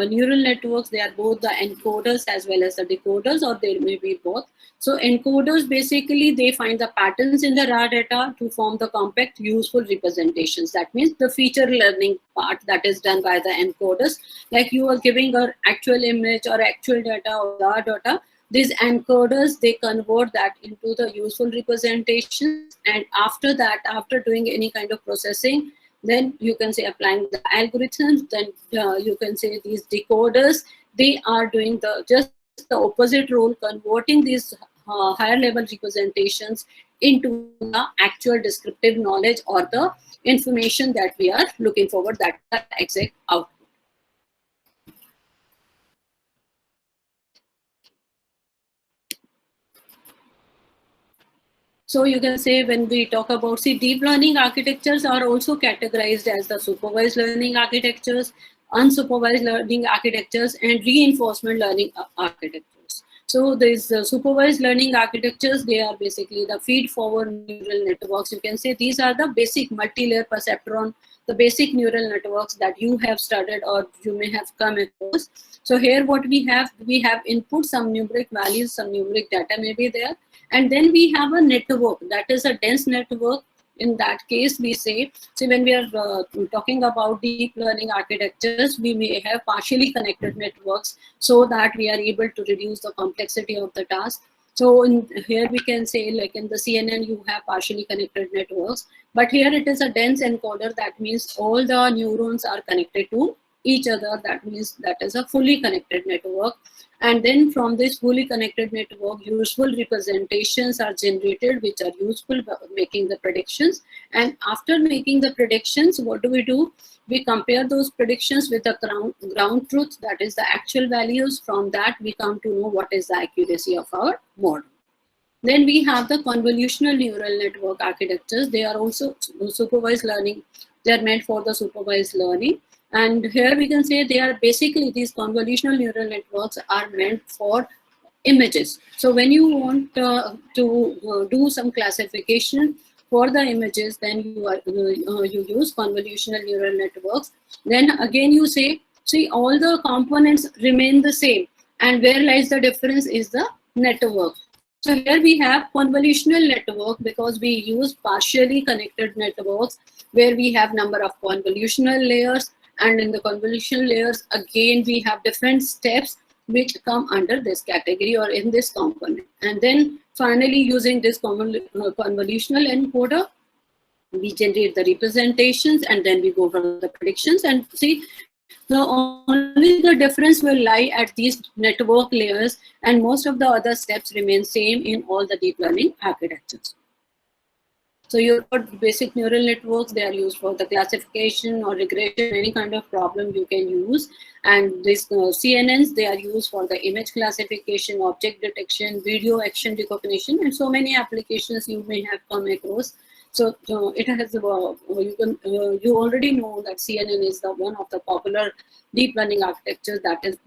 neural networks, they are both the encoders as well as the decoders, or they may be both. So encoders, basically, they find the patterns in the raw data to form the compact, useful representations. That means the feature learning part that is done by the encoders. Like you are giving an actual image or actual data or raw data, these encoders, they convert that into the useful representations. And after that, after doing any kind of processing, then you can say applying the algorithms, then you can say these decoders, they are doing just the opposite role, converting these higher level representations into the actual descriptive knowledge or the information that we are looking for, that the exact output. So you can say, when we talk about, deep learning architectures are also categorized as the supervised learning architectures, unsupervised learning architectures, and reinforcement learning architectures. So these supervised learning architectures, they are basically the feed-forward neural networks. You can say these are the basic multi-layer perceptron, the basic neural networks that you have studied or you may have come across. So here what we have input, some numeric values, some numeric data may be there. And then we have a network that is a dense network. In that case, we say, when we are talking about deep learning architectures, we may have partially connected networks so that we are able to reduce the complexity of the task. So here we can say, like in the CNN, you have partially connected networks, but here it is a dense encoder. That means all the neurons are connected to each other. That means that is a fully connected network. And then from this fully connected network, useful representations are generated, which are useful for making the predictions. And after making the predictions, what do? We compare those predictions with the ground truth, that is the actual values. From that, we come to know what is the accuracy of our model. Then we have the convolutional neural network architectures. They are also supervised learning. They are meant for the supervised learning. And here we can say they are basically, these convolutional neural networks are meant for images. So when you want to do some classification for the images, then you use convolutional neural networks. Then again you say, all the components remain the same, and where lies the difference is the network. So here we have convolutional network because we use partially connected networks where we have number of convolutional layers. And in the convolutional layers, again, we have different steps which come under this category or in this component. And then finally, using this convolutional encoder, we generate the representations, and then we go for the predictions. And only the difference will lie at these network layers, and most of the other steps remain same in all the deep learning architectures. So your basic neural networks, they are used for the classification or regression, any kind of problem you can use. And these CNNs, they are used for the image classification, object detection, video action recognition, and so many applications you may have come across. So it has you already know that CNN is the one of the popular deep learning architectures that is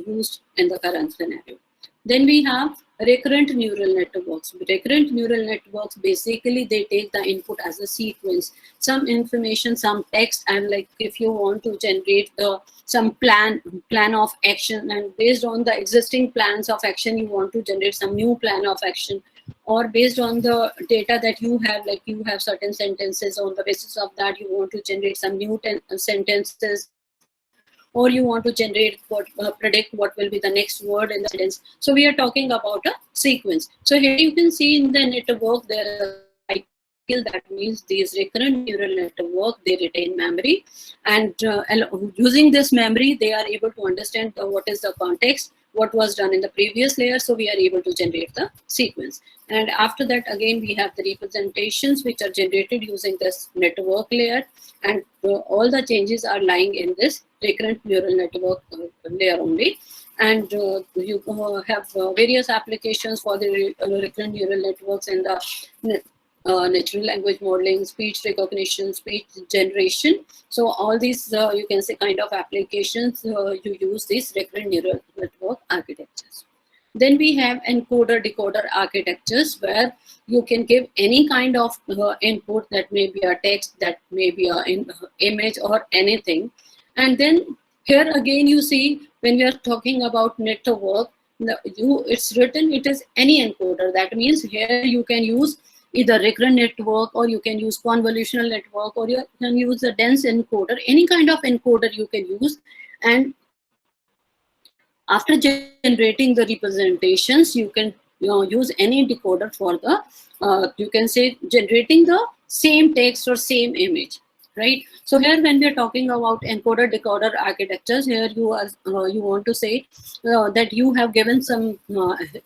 used in the current scenario. Then we have recurrent neural networks. Recurrent neural networks, basically they take the input as a sequence, some information, some text, and like if you want to generate some plan of action, and based on the existing plans of action, you want to generate some new plan of action, or based on the data that you have, like you have certain sentences, on the basis of that you want to generate some new sentences, or you want to generate predict what will be the next word in the sentence. So we are talking about a sequence. So here you can see in the network there is a cycle. That means these recurrent neural network, they retain memory, and using this memory, they are able to understand what is the context, what was done in the previous layer. So we are able to generate the sequence. And after that, again, we have the representations which are generated using this network layer, and all the changes are lying in this recurrent neural network layer only. And you have various applications for the recurrent neural networks in the natural language modeling, speech recognition, speech generation. So all these, you can say, kind of applications, you use these recurrent neural network architectures. Then we have encoder-decoder architectures, where you can give any kind of input, that may be a text, that may be an image or anything. And then Here again, you see, when we are talking about network, it's written, it is any encoder. That means here you can use either recurrent network, or you can use convolutional network, or you can use a dense encoder. Any kind of encoder you can use. And after generating the representations, you can use any decoder for the you can say generating the same text or same image, right? So here, when we are talking about encoder decoder architectures, here you want to say that you have given some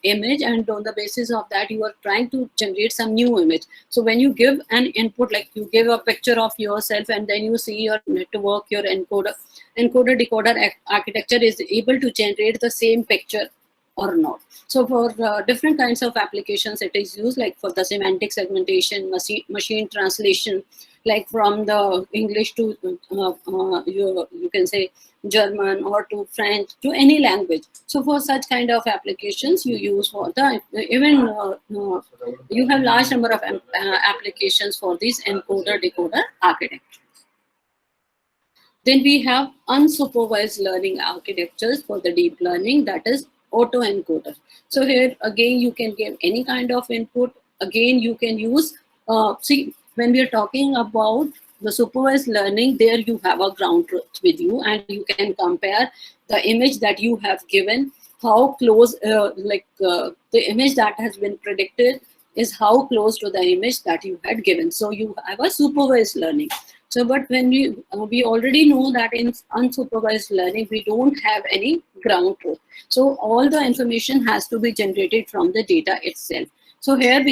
image, and on the basis of that you are trying to generate some new image. So when you give an input, like you give a picture of yourself, and then you see your network, your encoder decoder architecture is able to generate the same picture or not. So for different kinds of applications it is used, like for the semantic segmentation, machine translation, like from the English to you can say German, or to French, to any language. So for such kind of applications you use for the even you have large number of applications for this encoder decoder architecture. Then we have unsupervised learning architectures for the deep learning, that is autoencoder. So here again you can give any kind of input. Again you can use, see, when we are talking about the supervised learning, there you have a ground truth with you, and you can compare the image that you have given, how close, the image that has been predicted is how close to the image that you had given. So you have a supervised learning. So, but when we already know that in unsupervised learning, we don't have any ground truth. So all the information has to be generated from the data itself. So here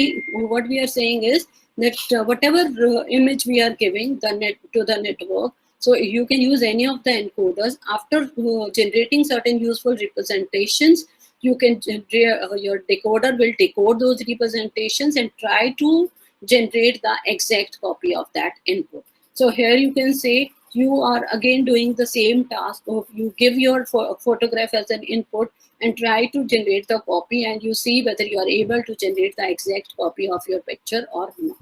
what we are saying is that whatever image we are giving to the network, so you can use any of the encoders. After generating certain useful representations, you can your decoder will decode those representations and try to generate the exact copy of that input. So here you can say you are again doing the same task of you give your photograph as an input and try to generate the copy, and you see whether you are able to generate the exact copy of your picture or not.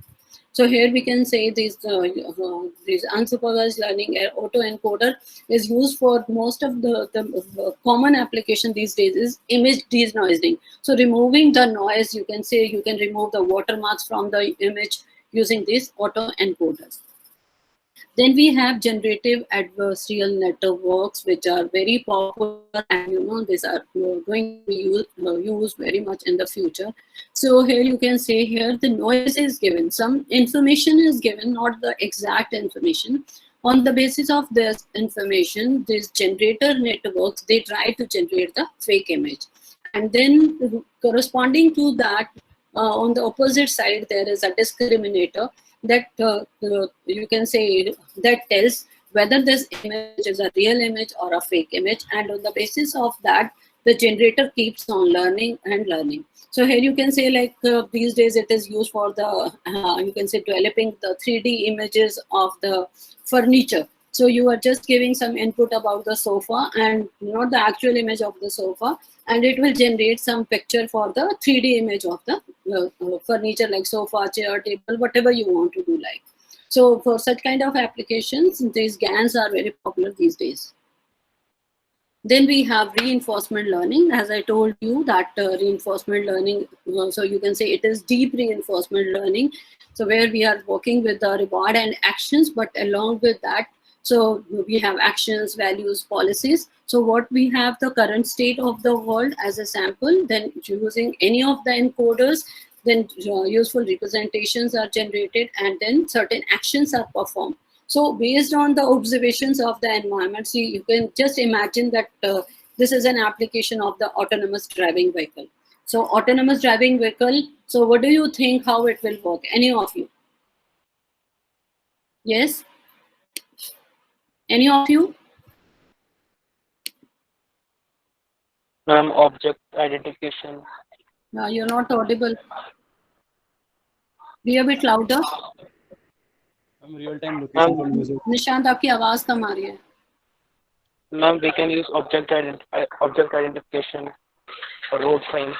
So here we can say this unsupervised learning autoencoder is used for most of the common application these days is image denoising. So removing the noise, you can say you can remove the watermarks from the image using these autoencoders. Then we have generative adversarial networks, which are very popular, and these are going to be used very much in the future. So here you can say here the noise is given, some information is given, not the exact information. On the basis of this information, these generator networks, they try to generate the fake image, and then corresponding to that, on the opposite side there is a discriminator that you can say that tells whether this image is a real image or a fake image, and on the basis of that the generator keeps on learning and learning. So here you can say like these days it is used for the you can say developing the 3D images of the furniture. So you are just giving some input about the sofa and not the actual image of the sofa, and it will generate some picture for the 3D image of the furniture, like sofa, chair, table, whatever you want to do like. So for such kind of applications, these GANs are very popular these days. Then we have reinforcement learning. As I told you that reinforcement learning, so you can say it is deep reinforcement learning. So where we are working with the reward and actions, but along with that, so we have actions, values, policies. So what we have the current state of the world as a sample, then using any of the encoders, then useful representations are generated, and then certain actions are performed. So based on the observations of the environment, see, you can just imagine that this is an application of the autonomous driving vehicle. So autonomous driving vehicle, so what do you think how it will work? Any of you? Yes? Any of you? Object identification. You're not audible. Be a bit louder. real time location from user. Nishant आपकी आवाज कम आ रही है. Ma'am, we can use object identification for road signs.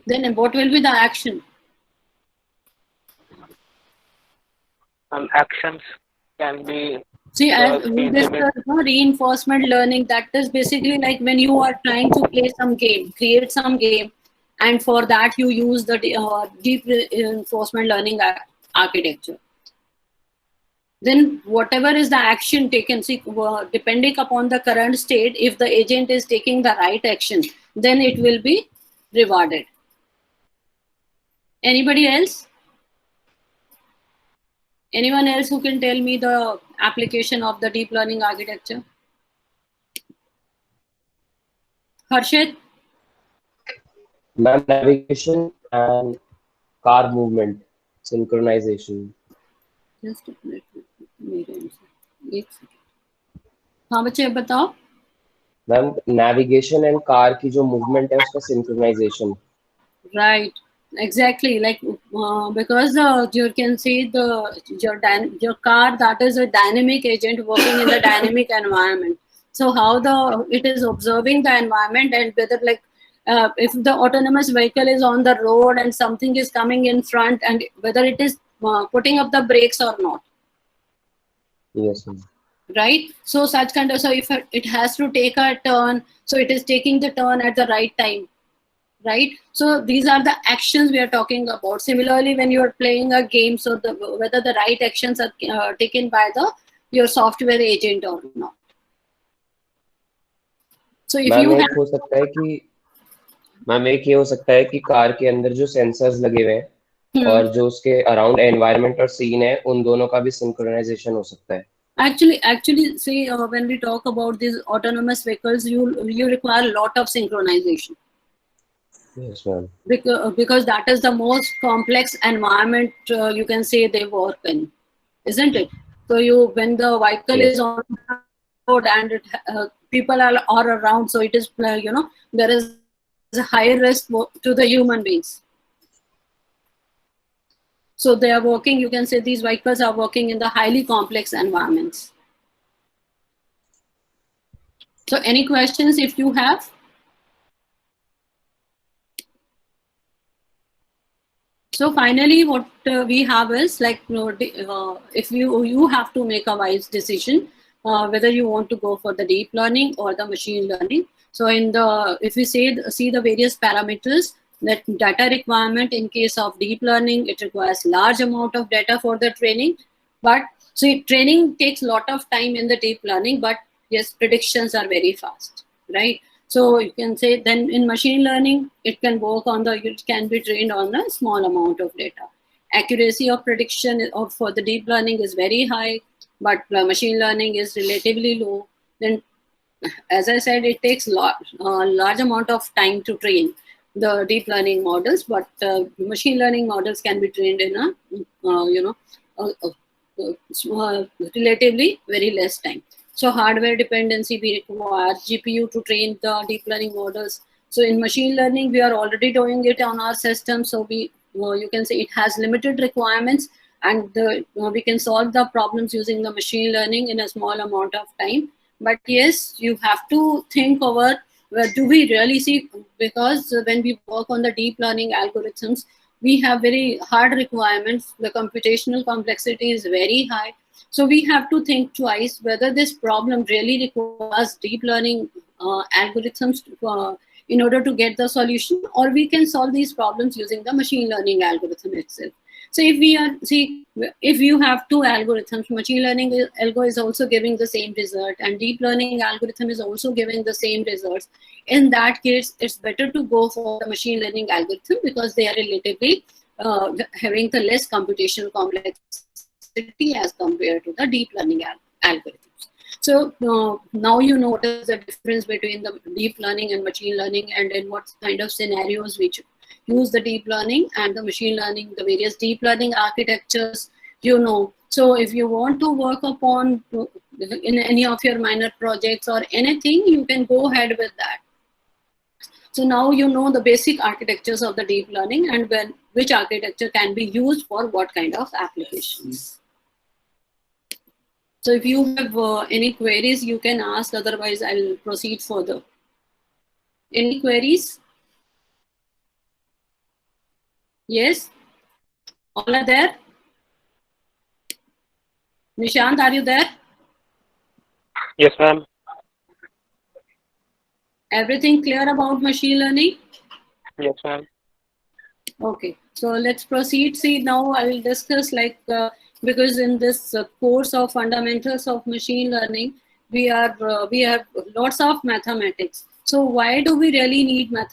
Then what will be the action? Actions can be See, as we speed limit. discussed, reinforcement learning, that is basically like when you are trying to play some game, create some game, and for that you use the deep reinforcement learning architecture. Then whatever is the action taken, see, depending upon the current state, if the agent is taking the right action, then it will be rewarded. Anybody else? Anyone else who can tell me the application of the deep learning architecture? Harshit? Ma'am, navigation and car movement synchronization. Just a minute, मेरे अनुसार एक second हाँ बच्चे बताओ ma'am navigation and car की जो movement है उसका synchronization. right exactly like because you can see your car, that is a dynamic agent working in the dynamic environment. So how it is observing the environment, and whether like if the autonomous vehicle is on the road and something is coming in front, and whether it is putting up the brakes or not. Yes, ma'am. Right, so such kind of, so if it has to take a turn, so it is taking the turn at the right time, right? So these are the actions we are talking about. Similarly, when you are playing a game, so whether the right actions are taken by your software agent or not. So if ma'am you एक have हो सकता है कि ma'am एक ये हो सकता है कि कार के अंदर जो सेंसर्स लगे हुए हैं और जो उसके अराउंड एनवायरनमेंट और सीन है उन दोनों का भी सिंक्रोनाइजेशन हो सकता है. actually see when we talk about these autonomous vehicles, you require a lot of synchronization. Yes, ma'am. Because that is the most complex environment you can say they work in, isn't it? So when the vehicle Yes. is on the road and people are around, so it is there is a high risk to the human beings. So they are working, you can say these vehicles are working in the highly complex environments. So any questions if you have? So finally, what we have is like, if you have to make a wise decision whether you want to go for the deep learning or the machine learning. So if we see the various parameters, that data requirement in case of deep learning, it requires large amount of data for the training. But so training takes a lot of time in the deep learning, but yes, predictions are very fast, right? So you can say then in machine learning, it can be trained on a small amount of data. Accuracy of prediction for the deep learning is very high, but machine learning is relatively low. Then, as I said, it takes large amount of time to train the deep learning models, but machine learning models can be trained in relatively very less time. So hardware dependency, we require GPU to train the deep learning models. So in machine learning, we are already doing it on our system. So you can say it has limited requirements, and we can solve the problems using the machine learning in a small amount of time. But yes, you have to think over, do we really see, because when we work on the deep learning algorithms, we have very hard requirements. The computational complexity is very high. So we have to think twice whether this problem really requires deep learning algorithms in order to get the solution, or we can solve these problems using the machine learning algorithm itself. So if you have two algorithms, machine learning algo is also giving the same result, and deep learning algorithm is also giving the same results. In that case, it's better to go for the machine learning algorithm because they are relatively having the less computational complexity as compared to the deep learning algorithms. So now you know what is the difference between the deep learning and machine learning, and in what kind of scenarios we use the deep learning and the machine learning, the various deep learning architectures, So if you want to work upon in any of your minor projects or anything, you can go ahead with that. So now you know the basic architectures of the deep learning and which architecture can be used for what kind of applications. So if you have any queries, you can ask, otherwise I'll proceed further. Any queries? Yes? All are there? Nishant, are you there? Yes, ma'am. Everything clear about machine learning? Yes, ma'am. Okay, so let's proceed. See, now I'll discuss because in this course of fundamentals of machine learning, we have lots of mathematics. So why do we really need mathematics?